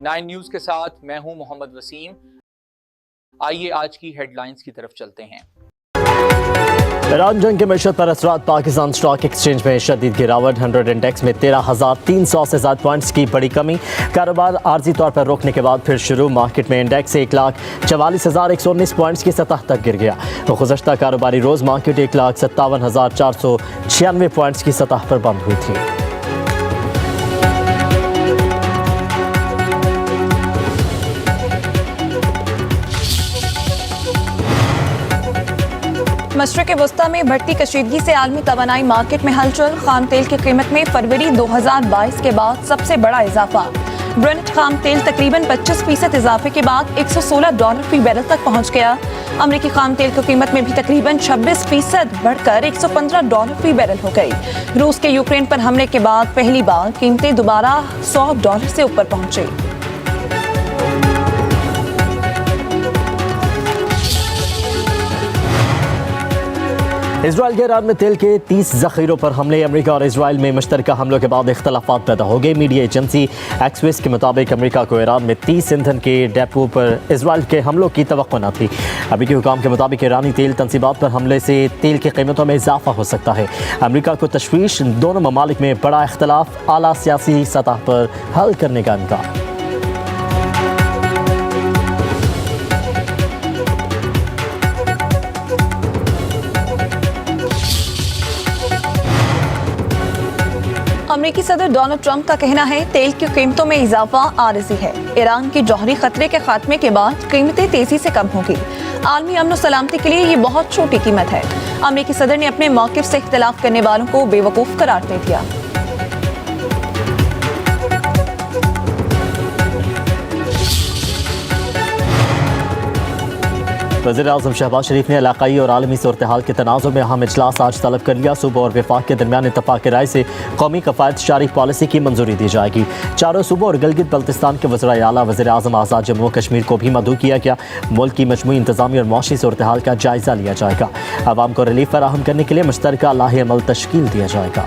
9 news के साथ मैं हूं मोहम्मद वसीम। आइए आज की हेडलाइंस की तरफ चलते हैं। ईरान जंग के मशहद पर असरात। पाकिस्तान स्टॉक एक्सचेंज में शदीद गिरावट। 100 इंडेक्स में 13,300 से ज्यादा पॉइंट्स की बड़ी कमी। कारोबार आर्जी तौर पर रोकने के बाद फिर शुरू। मार्केट में इंडेक्स 1,44,119 पॉइंट्स की सतह तक गिर गया। तो गुज़श्ता कारोबारी रोज़ मार्केट 1,57,496 पॉइंट्स की सतह पर बंद हुई थी। मशरक़ वस्ता में बढ़ती कशीदगी से आलमी तवानाई मार्केट में हलचल। खाम तेल की कीमत में फरवरी 2022 के बाद सबसे बड़ा इजाफा। ब्रेंट खाम तेल तकरीबन 25% इजाफे के बाद $116 फी बैरल तक पहुंच गया। अमरीकी खाम तेल की कीमत में भी तकरीबन 26% बढ़कर $115 फी बैरल हो गई। रूस के यूक्रेन पर हमले के बाद पहली बार कीमतें दोबारा $100 से ऊपर पहुंची। इजराइल के ईरान में तेल के 30 ज़ख़ीरों पर हमले। अमेरिका और इजराइल में मुश्तरका हमलों के बाद इख्तलाफात पैदा हो गए। मीडिया एजेंसी एक्सिस के मुताबिक अमेरिका को ईरान में 30 ईंधन के डेपो पर इजराइल के हमलों की तवक्को न थी। अमेरिकी हुकाम के मुताबिक ईरानी तेल तंसीबात पर हमले से तेल की कीमतों में इजाफा हो सकता है। अमेरिका को तशवीश। दोनों ममालिक में बड़ा इख्तलाफ। आला सियासी सतह पर हल करने का इनकार। अमेरिकी सदर डोनाल्ड ट्रंप का कहना है तेल की कीमतों में इजाफा आरज़ी है। ईरान की जौहरी खतरे के खात्मे के बाद कीमतें तेजी से कम होंगी। आलमी अमन और सलामती के लिए ये बहुत छोटी कीमत है। अमेरिकी सदर ने अपने मौक़िफ़ से इख्तिलाफ करने वालों को बेवकूफ़ करार दे दिया। वज़ीर-ए-आज़म शहबाज शरीफ ने इलाक़ाई और आलमी सूरत हाल के तनाज़ुर में अहम इजलास आज तलब कर लिया। सूबों और वफाक के दरमियान इत्तफ़ाक़ राय से कौमी कफ़ायत जारी पॉलिसी की मंजूरी दी जाएगी। चारों सूबों और गिलगित बल्तिस्तान के वज़ीर आला वज़ीर-ए-आज़म आज़ाद जम्मू कश्मीर को भी मदऊ किया गया। मुल्क की मजमूई इंतज़ामी और मौशी सूरत हाल का जायज़ा लिया जाएगा। आवाम को रिलीफ फराहम करने के लिए मुश्तरका लाहे अमल तश्कील दिया जाएगा।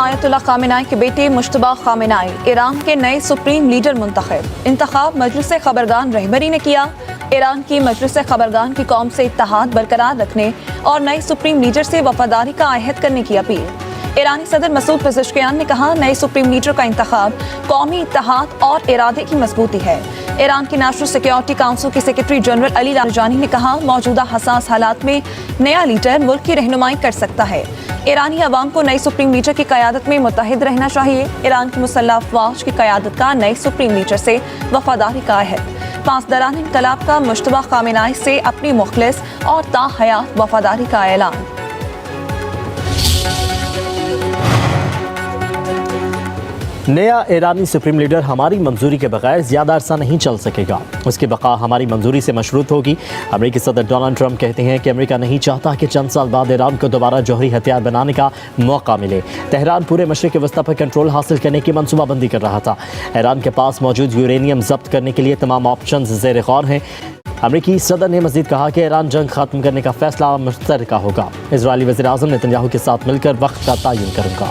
आयतुल्लाह खामेनाई के बेटे मुश्तबा खामेनाई ईरान के नए सुप्रीम लीडर मुंतखब। इंतखाब मजलिस खबरगान रहबरी ने किया। ईरान की मजलिस खबरगान की कौम से इत्तेहाद बरकरार रखने और नए सुप्रीम लीडर से वफादारी का आहद करने की अपील। ईरानी सदर मसूद पेज़ेश्कियान ने कहा नए सुप्रीम लीडर का इंतखाब कौमी इत्तेहाद और इरादे की मजबूती है। ईरान की नेशनल सिक्योरिटी काउंसिल के सेक्रेटरी जनरल अली लारजानी ने कहा मौजूदा हसास हालात में नया लीडर मुल्क की रहनुमाई कर सकता है। ईरानी अवाम को नई सुप्रीम लीडर की क़यादत में मुत्तहिद रहना चाहिए। ईरान की मुसल्लह अफ़वाज की क़यादत का नए सुप्रीम लीडर से वफादारी का अहद। पासदारान इनकलाब का मुश्तबा खामेनाई से अपनी मुखलिस और ताहयात वफादारी का ऐलान। नया ईरानी सुप्रीम लीडर हमारी मंजूरी के बगैर ज़्यादा अरसा नहीं चल सकेगा। उसकी बका हमारी मंजूरी से मशरूत होगी। अमेरिकी सदर डोनाल्ड ट्रंप कहते हैं कि अमेरिका नहीं चाहता कि चंद साल बाद ईरान को दोबारा जौहरी हथियार बनाने का मौका मिले। तेहरान पूरे मशरिक़ वस्ता पर कंट्रोल हासिल करने की मनसूबाबंदी कर रहा था। ईरान के पास मौजूद यूरेनियम जब्त करने के लिए तमाम ऑप्शन ज़ेर गौर हैं। अमेरिकी सदर ने मज़ीद कहा कि ईरान जंग खत्म करने का फैसला मुश्तरका होगा। इजरायली वज़ीर-ए-आज़म नेतन्याहू के साथ मिलकर वक्त का तयन करूँगा।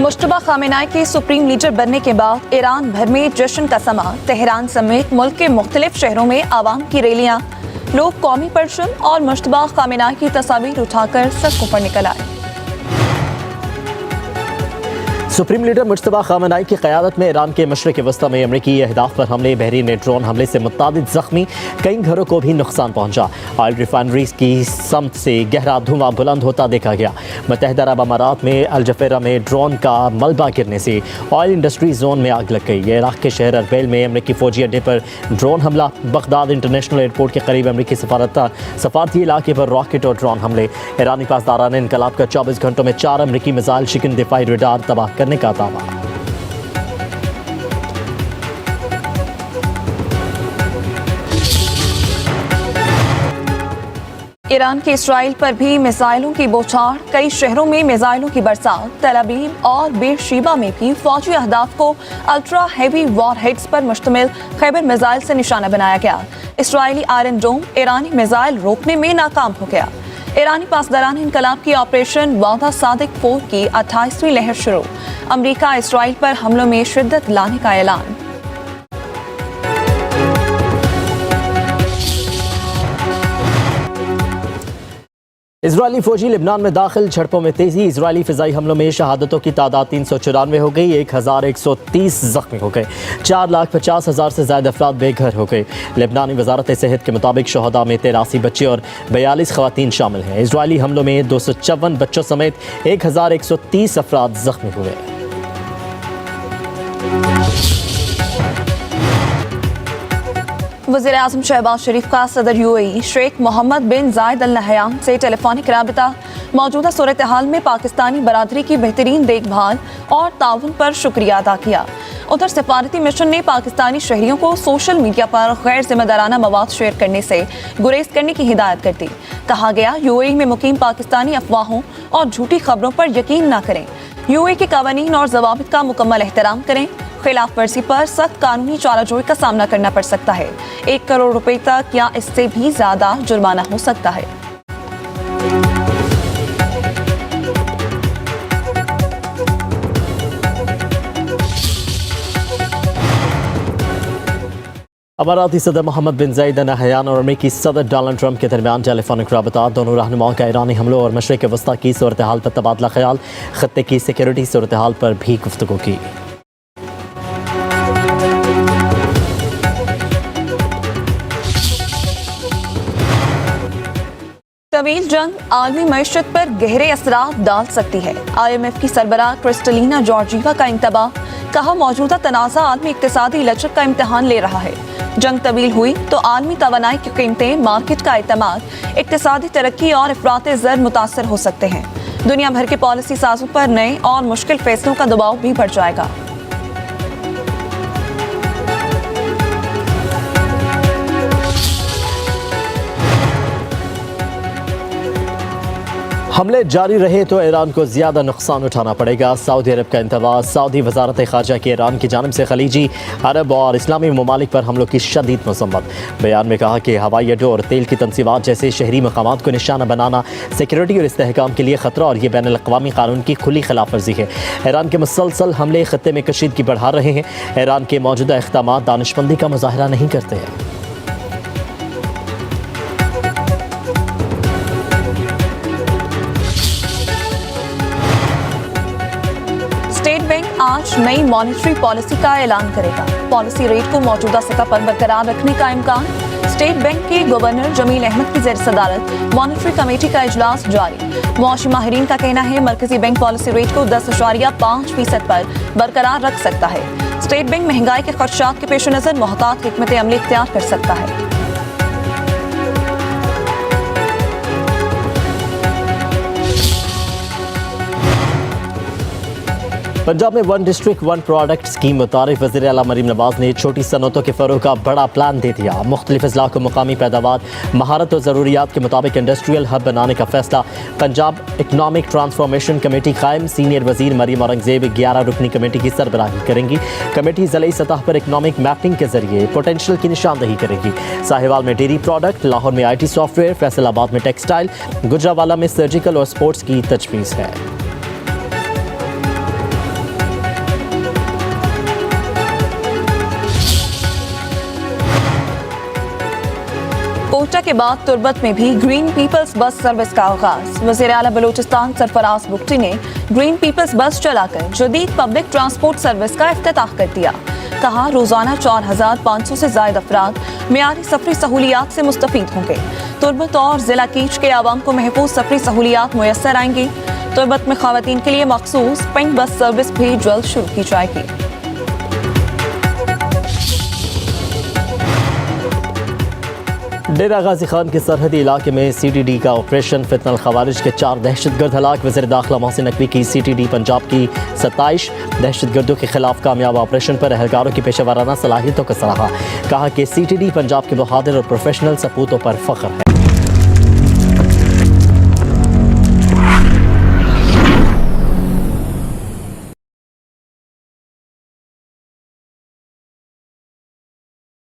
मुश्तबा खामेनाई के सुप्रीम लीडर बनने के बाद ईरान भर में जश्न का समा। तेहरान समेत मुल्क के मुख्तलिफ शहरों में आवाम की रैलियां। लोग कौमी परचम और मुश्तबा खामेनाई की तस्वीर उठाकर सड़कों पर निकल आए। सुप्रीम लीडर मुश्तबा खामेनाई की क़यादत में ईरान के मशरिक़ वस्ता में अमरीकी अहदाफ पर हमले। बहरीन में ड्रोन हमले से मुतादिद ज़ख्मी। कई घरों को भी नुकसान पहुंचा। ऑयल रिफाइनरीज की समत से गहरा धुआं बुलंद होता देखा गया। मुत्तहिदा अरब अमारात में अल जफेरा में ड्रोन का मलबा गिरने से ऑयल इंडस्ट्री जोन में आग लग गई। इराक़ के शहर अरबेल में अमरीकी फ़ौजी अड्डे पर ड्रोन हमला। बगदाद इंटरनेशनल एयरपोर्ट के करीब अमरीकी सफारती इलाके पर रॉकेट और ड्रोन हमले। ईरानी पासदारान इनकलाब का 24 घंटों में 4 अमरीकी मिसाइल शिकन दिफाई रडार तबाह करने का दावा। ईरान के इसराइल पर भी मिसाइलों की बौछार, कई शहरों में मिसाइलों की बरसात। तेल अवीव और बेरशेबा में भी फौजी अहदाफ को अल्ट्रा हैवी वॉरहेड्स पर मुश्तमिल खैबर मिसाइल से निशाना बनाया गया। इसराइली आयरन डोम ईरानी मिसाइल रोकने में नाकाम हो गया। ईरानी पासदारान इनकलाब की ऑपरेशन वादा सादिक 4 की 28वीं लहर शुरू। अमरीका इसराइल पर हमलों में शिद्दत लाने का ऐलान। इजरायली फौजी लिबनान में दाखिल, झड़पों में तेजी। इजरायली फिजाई हमलों में शहादतों की तादाद 394 हो गई, 1130 जख्मी हो गए, 4,50,000 से ज्यादा अफराद बेघर हो गए। लिबनानी वजारत सेहत के मुताबिक शहदा में 83 बच्चे और 42 खवातीन शामिल हैं। इजरायली हमलों में 254 बच्चों समेत 1130 अफराद जख्मी हुए। वज़ीर आज़म शहबाज शरीफ का सदर UAE शेख मोहम्मद बिन जायद अल नहयान से टेलीफोनिक राबिता। मौजूदा सूरत हाल में पाकिस्तानी बरादरी की बेहतरीन देखभाल और ताउन पर शुक्रिया अदा किया। उधर सफारती मिशन ने पाकिस्तानी शहरियों को सोशल मीडिया पर गैर जिम्मेदाराना मवाद शेयर करने से गुरेज करने की हिदायत कर दी। कहा गया UAE में मुकीम पाकिस्तानी अफवाहों और झूठी खबरों पर यकीन न करें। UAE के कानून और जवाबित का मुकम्मल एहतराम करें। खिलाफ वर्जी पर सख्त कानूनी चाराजोई का सामना करना पड़ सकता है। 1 करोड़ रुपए तक या इससे भी ज्यादा जुर्माना हो सकता है। अमाराती सदर मोहम्मद बिन जायद अल नहयान और अमेरिकी सदर डोनाल्ड ट्रंप के दरमियान टेलीफोनिक राबता। दोनों रहनुमाओं का ईरानी हमलों और मशरिक़ वस्ता की सूरत हाल पर तबादला ख्याल, खत्ते की सिक्योरिटी सूरत हाल पर भी गुफ्तगू की। तवील जंग आलमी मईशत पर गहरे असरात डाल सकती है। IMF की सरबराह क्रिस्टलिना जॉर्जिवा का इंतबाह। कहा, मौजूदा तनाज़ा आलमी इक्तिसादी लचक का इम्तिहान ले रहा है। जंग तवील हुई तो आलमी तवानाई की कीमतें, मार्केट का एतमाद, इक्तिसादी तरक्की और अफराते ज़र मुतासर हो सकते हैं। दुनिया भर के पॉलिसी साजों पर नए और मुश्किल फैसलों का दबाव भी बढ़ जाएगा। हमले जारी रहे तो ईरान को ज्यादा नुकसान उठाना पड़ेगा। सऊदी अरब का इंतबाह। सऊदी वजारत खारजा की ईरान की जानिब से खलीजी, अरब और इस्लामी ममालिक पर हमलों की शदीद मज़म्मत। बयान में कहा कि हवाई अड्डों और तेल की तनसीबात जैसे शहरी मकामात को निशाना बनाना सिक्योरिटी और इस्तेहकाम के लिए खतरा और ये बैन अल-अक़वामी कानून की खुली खिलाफ वर्जी है। ईरान के मुसलसल हमले खत्ते में कशीदगी बढ़ा रहे हैं। ईरान के मौजूदा इक़दामात दानिशमंदी का मुज़ाहरा नहीं करते हैं। स्टेट बैंक आज नई मॉनेटरी पॉलिसी का ऐलान करेगा। पॉलिसी रेट को मौजूदा सतह पर बरकरार रखने का इम्कान। स्टेट बैंक के गवर्नर जमील अहमद की ज़ेर सदारत मॉनेटरी कमेटी का इजलास जारी। मुआशी माहिरीन का कहना है मरकजी बैंक पॉलिसी रेट को 10.5% पर बरकरार रख सकता है। स्टेट बैंक महंगाई के खदशात के पेश नज़र मोहतात हिकमत अमली इख्तियार कर सकता है। पंजाब में 1 डिस्ट्रिक्ट 1 प्रोडक्ट स्कीम मुतारिफ वज़ीर आला मरीम नवाज ने छोटी सनतों के फ़रोग़ का बड़ा प्लान दे दिया। मुख्तलिफ अज़ला को मुकामी पैदावार, महारत और ज़रूरियात के मुताबिक इंडस्ट्रियल हब बनाने का फैसला। पंजाब इकनॉमिक ट्रांसफॉर्मेशन कमेटी कायम। सीनियर वज़ीर मरीम औरंगज़ेब 11 रुकनी कमेटी की सरबराही करेंगी। कमेटी ज़िले सतह पर इकनॉमिक मैपिंग के जरिए पोटेंशियल की निशानदही करेगी। साहिवाल में डेयरी प्रोडक्ट, लाहौर में IT सॉफ्टवेयर, फैसलाबाद में टेक्सटाइल, गुजरावाला में सर्जिकल और स्पोर्ट्स की तजवीज़ है। कोटा के बाद तुर्बत में भी ग्रीन पीपल्स बस सर्विस का आगाज। वज़ीर आला बलूचिस्तान सरफराज बुख्ती ने ग्रीन पीपल्स बस चलाकर जदीद पब्लिक ट्रांसपोर्ट सर्विस का इफ्तिताह कर दिया। कहा, रोजाना 4500 से ज्यादा अफराद मियारी सफरी सहूलियात से मुस्तफीद होंगे। तुर्बत और जिला कीच के आवाम को महफूज सफरी सहूलियात मुयस्सर आएंगी। तुर्बत में खवातीन के लिए मखसूस पिंक बस सर्विस भी जल्द शुरू की जाएगी। डेरा गाजी खान के सरहदी इलाके में CTD का ऑपरेशन। फितनल खवारिज के 4 दहशतगर्द हलाक। वज़ीर दाखिला मोहसिन नकवी की CTD पंजाब की 27 दहशतगर्दों के खिलाफ कामयाब ऑपरेशन पर एहलकारों की पेशेवराना सलाहियतों का सराहा। कहा कि CTD पंजाब के बहादुर और प्रोफेशनल सपूतों पर फख्र है।